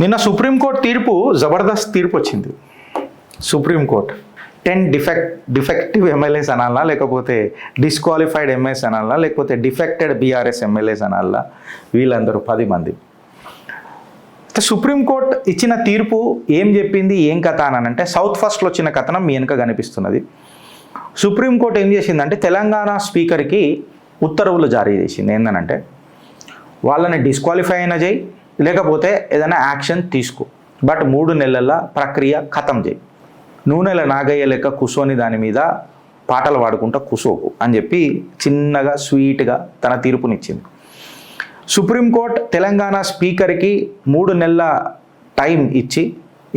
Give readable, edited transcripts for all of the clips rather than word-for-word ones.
నిన్న సుప్రీంకోర్టు తీర్పు జబర్దస్త్ తీర్పు వచ్చింది. సుప్రీంకోర్టు 10 డిఫెక్టివ్ ఎమ్మెల్యేస్ అనాలా, లేకపోతే డిస్క్వాలిఫైడ్ ఎంఎస్ అనాలా, లేకపోతే డిఫెక్టెడ్ బీఆర్ఎస్ ఎమ్మెల్యేస్ అనాలా, వీళ్ళందరూ 10 మంది. సుప్రీంకోర్టు ఇచ్చిన తీర్పు ఏం చెప్పింది, ఏం కథ అని అంటే సౌత్ ఫస్ట్లో వచ్చిన కథనం మీ వెనుక కనిపిస్తున్నది. సుప్రీంకోర్టు ఏం చేసిందంటే తెలంగాణ స్పీకర్కి ఉత్తర్వులు జారీ చేసింది. ఏంటనంటే వాళ్ళని డిస్క్వాలిఫై అయినా చేయి, లేకపోతే ఏదైనా యాక్షన్ తీసుకో, బట్ 3 నెలల ప్రక్రియ ఖతం చేయి. నూనెల నాగయ్య లెక్క కూర్చొని దాని మీద పాటలు పాడుకుంటా కూసోకు అని చెప్పి చిన్నగా స్వీట్గా తన తీర్పునిచ్చింది. సుప్రీంకోర్టు తెలంగాణ స్పీకర్కి 3 నెలల టైం ఇచ్చి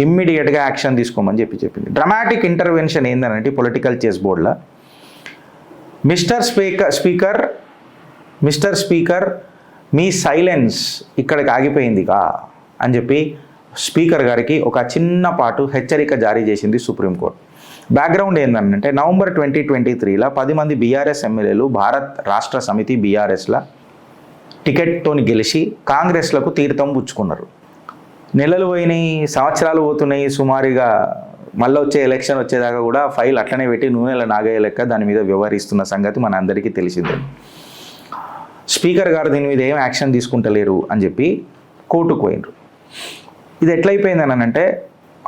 ఇమ్మీడియట్గా యాక్షన్ తీసుకోమని చెప్పింది. డ్రమాటిక్ ఇంటర్వెన్షన్ ఏంటంటే పొలిటికల్ చెస్ బోర్డులో మిస్టర్ స్పీకర్ మీ సైలెన్స్ ఇక్కడికి ఆగిపోయిందిగా అని చెప్పి స్పీకర్ గారికి ఒక చిన్నపాటు హెచ్చరిక జారీ చేసింది సుప్రీంకోర్టు. బ్యాక్గ్రౌండ్ ఏంటంటే నవంబర్ 2023లో 10 మంది బీఆర్ఎస్ ఎమ్మెల్యేలు భారత్ రాష్ట్ర సమితి బీఆర్ఎస్ల టికెట్తోని గెలిచి కాంగ్రెస్లకు తీర్థం పుచ్చుకున్నారు. నెలలు పోయినాయి, సంవత్సరాలు పోతున్నాయి. సుమారుగా మళ్ళీ వచ్చే ఎలక్షన్ వచ్చేదాకా కూడా ఫైల్ అట్లనే పెట్టి నూనెల నాగయ్య లెక్క దాని మీద వ్యవహరిస్తున్న సంగతి మన అందరికీ తెలిసిందే. స్పీకర్ గారు దీని మీద ఏం యాక్షన్ తీసుకుంటలేరు అని చెప్పి కోర్టుకు పోయినరు. ఇది ఎట్లయిపోయిందని అంటే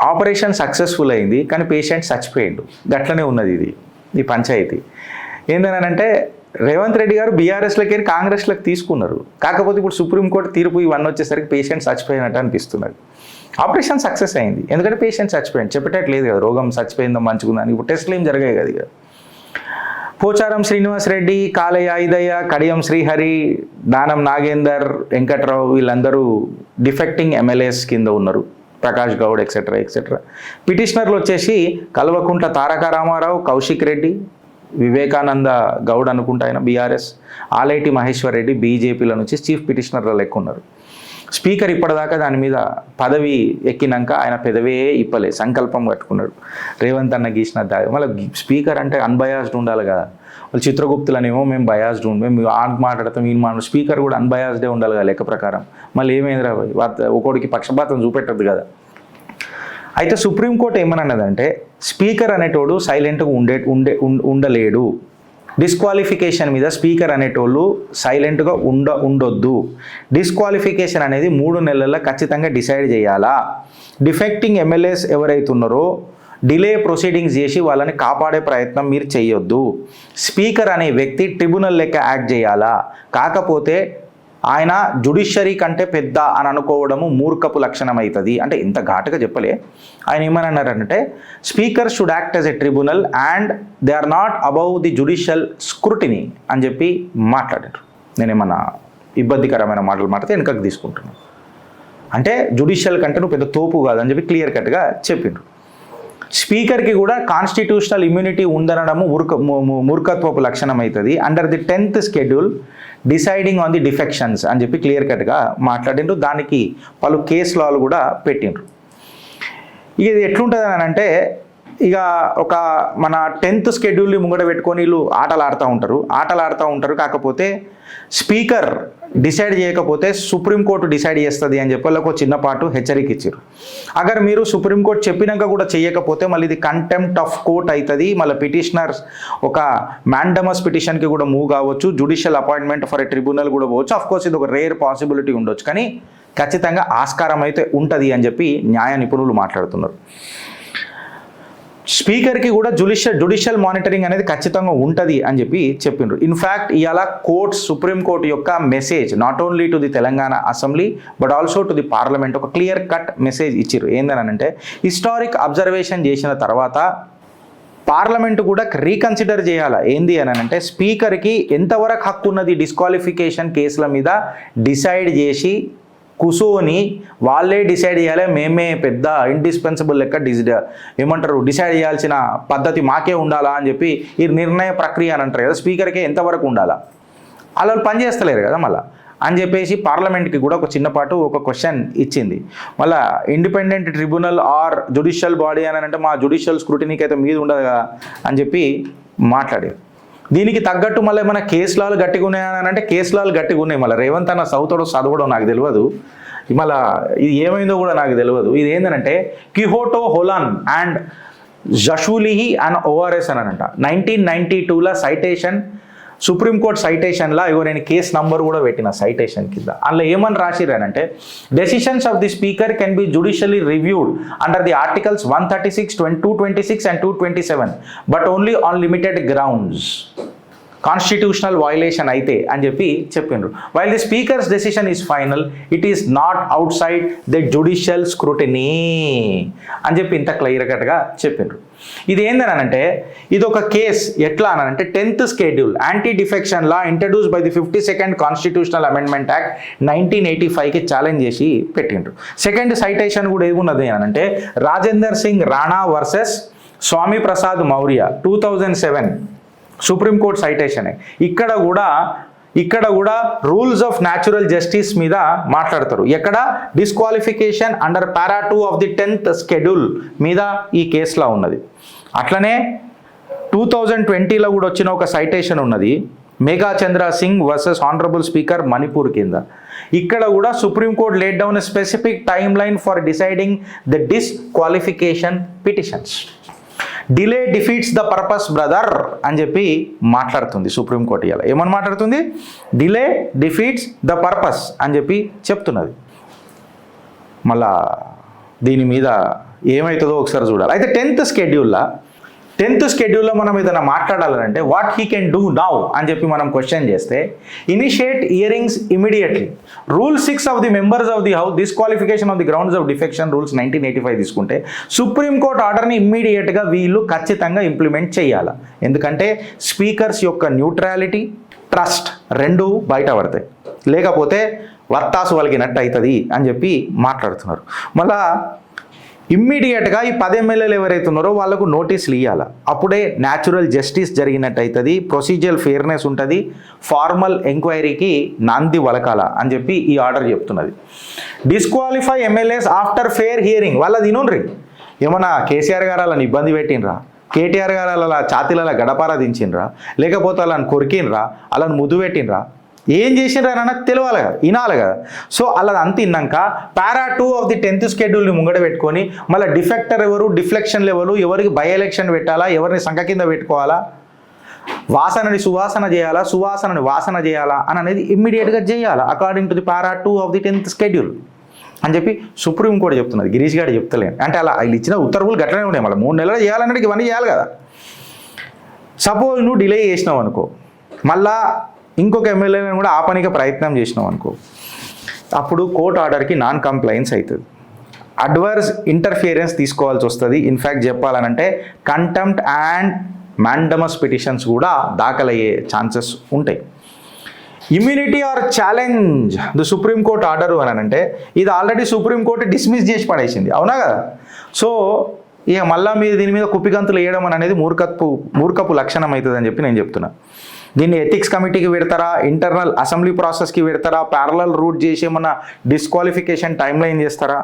ఆపరేషన్ సక్సెస్ఫుల్ అయింది, కానీ పేషెంట్ చచ్చిపోయిండు. గట్లనే ఉన్నది ఈ పంచాయతీ. ఏంటనంటే రేవంత్ రెడ్డి గారు బీఆర్ఎస్లకి కాంగ్రెస్లకు తీసుకున్నారు. కాకపోతే ఇప్పుడు సుప్రీంకోర్టు తీర్పు ఇవన్నీ వచ్చేసరికి పేషెంట్ చచ్చిపోయినట్టు అనిపిస్తున్నది. ఆపరేషన్ సక్సెస్ అయింది, ఎందుకంటే పేషెంట్ చచ్చిపోయింది. చెప్పేటట్లేదు కదా, రోగం చచ్చిపోయిందో మంచుకుందని. ఇప్పుడు టెస్ట్లు ఏం జరిగాయి కదా. ఇక పోచారం శ్రీనివాస్ రెడ్డి, కాళయ్య ఐదయ్య, కడియం శ్రీహరి, దానం నాగేందర్, వెంకట్రావు వీళ్ళందరూ డిఫెక్టింగ్ ఎమ్మెల్యేస్ కింద ఉన్నారు. ప్రకాష్ గౌడ్ ఎక్సెట్రా. పిటిషనర్లు వచ్చేసి కల్వకుంట్ల తారక రామారావు, కౌశిక్ రెడ్డి, వివేకానంద గౌడ్ అనుకుంటా ఆయన బీఆర్ఎస్, ఆలేటి మహేశ్వర్ రెడ్డి బీజేపీల నుంచి చీఫ్ పిటిషనర్ల లెక్క ఉన్నారు. స్పీకర్ ఇప్పటిదాకా దాని మీద పదవి ఎక్కినాక ఆయన పెదవే ఇప్పలే, సంకల్పం కట్టుకున్నాడు. రేవంత్ అన్న గీసిన దారి. మళ్ళీ స్పీకర్ అంటే అన్బయాస్డ్ ఉండాలి కదా. వాళ్ళు చిత్రగుప్తులనేమో మేము బయాస్డ్ మేము మాట్లాడతాం, ఈయన మాట్లాడతాం. స్పీకర్ కూడా అన్బయాస్డే ఉండాలి కదా లెక్క ప్రకారం. మళ్ళీ ఏమైందిరా ఒకడికి పక్షపాతం చూపెట్టద్దు కదా. అయితే సుప్రీంకోర్టు ఏమన్నదంటే స్పీకర్ అనేటోడు సైలెంట్గా ఉండలేడు. డిస్క్వాలిఫికేషన్ మీద స్పీకర్ అనేటోళ్ళు సైలెంట్గా ఉండొద్దు. డిస్క్వాలిఫికేషన్ అనేది 3 నెలల్లో ఖచ్చితంగా డిసైడ్ చేయాలా. డిఫెక్టింగ్ ఎమ్మెల్యేస్ ఎవరైతున్నారో డిలే ప్రొసీడింగ్స్ చేసి వాళ్ళని కాపాడే ప్రయత్నం మీరు చేయొద్దు. స్పీకర్ అనే వ్యక్తి ట్రిబ్యునల్ లెక్క యాక్ట్ చేయాలా. కాకపోతే ఆయన జ్యుడిషియరీ కంటే పెద్ద అని అనుకోవడము మూర్ఖపు లక్షణం అవుతుంది. అంటే ఇంత ఘాటుగా చెప్పలే. ఆయన ఏమన్నారంటే speaker should act as a tribunal and they are not above the judicial scrutiny అని చెప్పి మాట్లాడారు. నేనేమన్నా ఇబ్బందికరమైన మాటలు మాట్లాడితే వెనకకు తీసుకుంటున్నాను. అంటే జ్యుడిషియల్ కంటే నువ్వు పెద్ద తోపు కాదని చెప్పి క్లియర్ కట్గా చెప్పిండ్రు. స్పీకర్కి కూడా కాన్స్టిట్యూషనల్ ఇమ్యూనిటీ ఉందనడము మూర్ఖత్వపు లక్షణం అవుతుంది. Under the 10th schedule deciding on the defections అని చెప్పి క్లియర్ కట్గా మాట్లాడిండ్రు. దానికి పలు కేసు లాలు కూడా పెట్టిండ్రు. ఇక ఇది ఎట్లుంటుంది అని అంటే ఇక ఒక మన 10th షెడ్యూల్ని ముంగట పెట్టుకొని వీళ్ళు ఆటలు ఆడుతూ ఉంటారు. కాకపోతే స్పీకర్ డిసైడ్ చేయకపోతే సుప్రీంకోర్టు డిసైడ్ చేస్తుంది అని చెప్పి వాళ్ళకు చిన్నపాటు హెచ్చరిక ఇచ్చారు. అగర్ మీరు సుప్రీంకోర్టు చెప్పినాక కూడా చేయకపోతే మళ్ళీ ఇది కంటెంప్ట్ ఆఫ్ కోర్ట్ అవుతుంది. మళ్ళీ పిటిషనర్స్ ఒక మ్యాండమస్ పిటిషన్కి కూడా మూవ్ కావచ్చు. Judicial appointment for a tribunal కూడా పోవచ్చు. అఫ్కోర్స్ ఇది ఒక రేర్ పాసిబిలిటీ ఉండొచ్చు, కానీ ఖచ్చితంగా ఆస్కారం అయితే ఉంటుంది అని చెప్పి న్యాయ నిపుణులు మాట్లాడుతున్నారు. స్పీకర్కి కూడా జ్యుడిషియల్ మానిటరింగ్ అనేది ఖచ్చితంగా ఉంటుంది అని చెప్పి చెప్పిండ్రు. ఇన్ఫ్యాక్ట్ ఇవాళ సుప్రీంకోర్టు యొక్క message not only to the Telangana assembly but also to the parliament ఒక క్లియర్ కట్ మెసేజ్ ఇచ్చిర్రు. ఏందనంటే హిస్టారిక్ అబ్జర్వేషన్ చేసిన తర్వాత పార్లమెంట్ కూడా రీకన్సిడర్ చేయాలా. ఏంది అని అంటే స్పీకర్కి ఎంతవరకు హక్కు ఉన్నది డిస్క్వాలిఫికేషన్ కేసుల మీద డిసైడ్ చేసి కూర్చొని వాళ్ళే డిసైడ్ చేయాలి. మేమే పెద్ద ఇండిస్పెన్సిబుల్ లెక్క డిసైడ్ చేయాల్సిన పద్ధతి మాకే ఉండాలా అని చెప్పి ఈ నిర్ణయ ప్రక్రియ అని అంటారు కదా. స్పీకర్కే ఎంతవరకు ఉండాలా, వాళ్ళు పనిచేస్తలేరు కదా మళ్ళీ అని చెప్పేసి పార్లమెంట్కి కూడా ఒక చిన్నపాటు ఒక క్వశ్చన్ ఇచ్చింది. మళ్ళీ independent tribunal or judicial body అని అంటే మా జ్యుడిషియల్ స్క్రూటినీకి అయితే మీద ఉండదు కదా అని చెప్పి మాట్లాడారు. దీనికి తగ్గట్టు మళ్ళీ మన కేసులాలు గట్టిగా ఉన్నాయని అంటే కేసులాలు గట్టిగా ఉన్నాయి. మళ్ళీ రేవంత్ అన్న చదువుతాడో చదవడో నాకు తెలియదు. మళ్ళా ఇది ఏమైందో కూడా నాకు తెలియదు. ఇది ఏంటంటే Kihoto Holon and జషూలిహి and ORS అని అంట 1992లో సైటేషన్ సుప్రీంకోర్టు సైటేషన్లో ఇగో నేను కేసు నంబర్ కూడా పెట్టిన సైటేషన్ కింద. అందులో ఏమని రాసిరానంటే decisions of the speaker can be judicially reviewed under the articles 136, 226 and 227 but only on limited grounds. Constitutional violation అయితే అని చెప్పి చెప్పిండ్రు. While the speaker's decision is final it is not outside the judicial scrutiny అని చెప్పి ఇంత clear కట్గా చెప్పిండ్రు. ఇది ఏందనంటే ఇది ఒక కేస్ ఎట్లా అనంటే 10th schedule anti defection law introduce by the 52nd constitutional amendment act 1985కి ఛాలెంజ్ చేసి పెట్టిండ్రు. సెకండ్ సైటేషన్ కూడా ఏమున్నది అనంటే Rajender Singh Rana versus Swami Prasad Maurya 2007 supreme court citation. ఇక్కడ కూడా రూల్స్ ఆఫ్ న్యాచురల్ జస్టిస్ మీద మాట్లాడతారు. ఎక్కడ disqualification under para 2 of the 10th schedule మీద ఈ కేసులో ఉన్నది. అట్లనే 2020లో కూడా వచ్చిన ఒక సైటేషన్ ఉన్నది Megha Chandra Singh versus honourable speaker Manipur కింద. ఇక్కడ కూడా supreme court laid down a specific time line for deciding the disqualification petitions. Delay defeats the purpose brother అని చెప్పి మాట్లాడుతుంది సుప్రీంకోర్టు. ఇలా ఏమని మాట్లాడుతుంది? డిలే డిఫీట్స్ ద పర్పస్ అని చెప్పి చెప్తున్నది. మళ్ళా దీని మీద ఏమవుతుందో ఒకసారి చూడాలి. అయితే 10th షెడ్యూల్లో మనం ఏదైనా మాట్లాడాలంటే what he can do now అని చెప్పి మనం క్వశ్చన్ చేస్తే initiate hearings immediately. Rule 6 of the members of the house disqualification of the grounds of defection rules 1985 తీసుకుంటే సుప్రీంకోర్టు ఆర్డర్ని ఇమ్మీడియట్గా వీళ్ళు ఖచ్చితంగా ఇంప్లిమెంట్ చేయాలి. ఎందుకంటే స్పీకర్స్ యొక్క న్యూట్రాలిటీ ట్రస్ట్ రెండు బయట పడతాయి, లేకపోతే వత్తాసు వలిగినట్టు అవుతుంది అని చెప్పి మాట్లాడుతున్నారు. మళ్ళా ఇమ్మీడియట్గా ఈ 10 ఎమ్మెల్యేలు ఎవరైతే ఉన్నారో వాళ్ళకు నోటీసులు ఇవ్వాలి. అప్పుడే న్యాచురల్ జస్టిస్ జరిగినట్టు అవుతుంది, ప్రొసీజరల్ ఫెయిర్నెస్ ఉంటుంది, ఫార్మల్ ఎంక్వైరీకి నాంది వలకాల అని చెప్పి ఈ ఆర్డర్ చెప్తున్నది. Disqualify MLAs after fair hearing. వాళ్ళ తినుండ్రి. ఏమన్నా కేసీఆర్ గారు వాళ్ళని ఇబ్బంది పెట్టినరా, కేటీఆర్ గారు అలా ఛాతీల గడపార దించినరా, లేకపోతే వాళ్ళని కొరికినరా, వాళ్ళని ముద్దు పెట్టినరా, ఏం చేసినరా నాకు తెలియాలి కదా, వినాలి కదా. సో అలా అంత విన్నాక పారా 2 ఆఫ్ ది 10th షెడ్యూల్ని ముంగడ పెట్టుకొని మళ్ళీ డిఫెక్టర్ ఎవరు, డిఫ్లెక్షన్లు ఎవరు, ఎవరికి బై ఎలక్షన్ పెట్టాలా, ఎవరిని సంఖ కింద పెట్టుకోవాలా, వాసనని సువాసన చేయాలా, సువాసనని వాసన చేయాలా అని అనేది ఇమ్మీడియట్గా చేయాలా according to the para 2 of the 10th schedule అని చెప్పి సుప్రీంకోర్టు చెప్తున్నది. గిరీష్ గారు చెప్తలేను అంటే అలా వీళ్ళు ఇచ్చిన ఉత్తర్వులు గట్లనే ఉన్నాయి. మళ్ళీ 3 నెలలు చేయాలన్నట్టు ఇవన్నీ చేయాలి కదా. సపోజ్ నువ్వు డిలే చేసినావు అనుకో, మళ్ళా ఇంకొక ఎమ్మెల్యేని కూడా ఆపనికి ప్రయత్నం చేసినావు అనుకో, అప్పుడు కోర్టు ఆర్డర్కి నాన్ కంప్లైన్స్ అవుతుంది, అడ్వర్స్ ఇంటర్ఫియరెన్స్ తీసుకోవాల్సి వస్తుంది. ఇన్ఫ్యాక్ట్ చెప్పాలనంటే కంటెంప్ట్ అండ్ మ్యాండమస్ పిటిషన్స్ కూడా దాఖలయ్యే ఛాన్సెస్ ఉంటాయి. Immunity or challenge the supreme court order అని అంటే ఇది ఆల్రెడీ సుప్రీంకోర్టు డిస్మిస్ చేసి పడేసింది, అవునా కదా. సో ఇక మళ్ళీ మీరు దీని మీద కుప్పిగంతులు వేయడం అనేది మూర్ఖపు లక్షణం అవుతుంది అని చెప్పి నేను చెప్తున్నా. దీన్ని ఎథిక్స్ కమిటీకి పెడతారా, ఇంటర్నల్ అసెంబ్లీ ప్రాసెస్కి పెడతారా, ప్యారలల్ రూట్ చేసి ఏమన్నా డిస్క్వాలిఫికేషన్ టైం లైన్ చేస్తారా?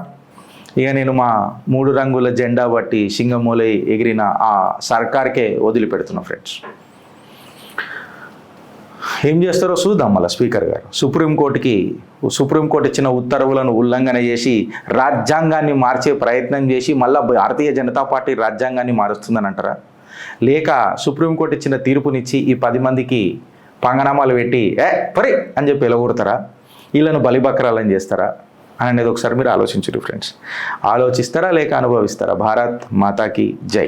ఇక నేను మా 3 రంగుల జెండా బట్టి సింగమూలై ఎగిరిన ఆ సర్కార్కే వదిలిపెడుతున్నా ఫ్రెండ్స్. ఏం చేస్తారో చూద్దాం. మళ్ళీ స్పీకర్ గారు సుప్రీంకోర్టు ఇచ్చిన ఉత్తర్వులను ఉల్లంఘన చేసి రాజ్యాంగాన్ని మార్చే ప్రయత్నం చేసి మళ్ళీ భారతీయ జనతా పార్టీ రాజ్యాంగాన్ని మారుస్తుందని అంటారా, లేక సుప్రీంకోర్టు ఇచ్చిన తీర్పునిచ్చి ఈ 10 మందికి పంగనామాలు పెట్టి పరి అని చెప్పి ఎలగొడతారా, వీళ్ళను బలిబక్రాలని చేస్తారా అనేది ఒకసారి మీరు ఆలోచించండి ఫ్రెండ్స్. ఆలోచిస్తారా లేక అనుభవిస్తారా? భారత్ మాతాకి జై.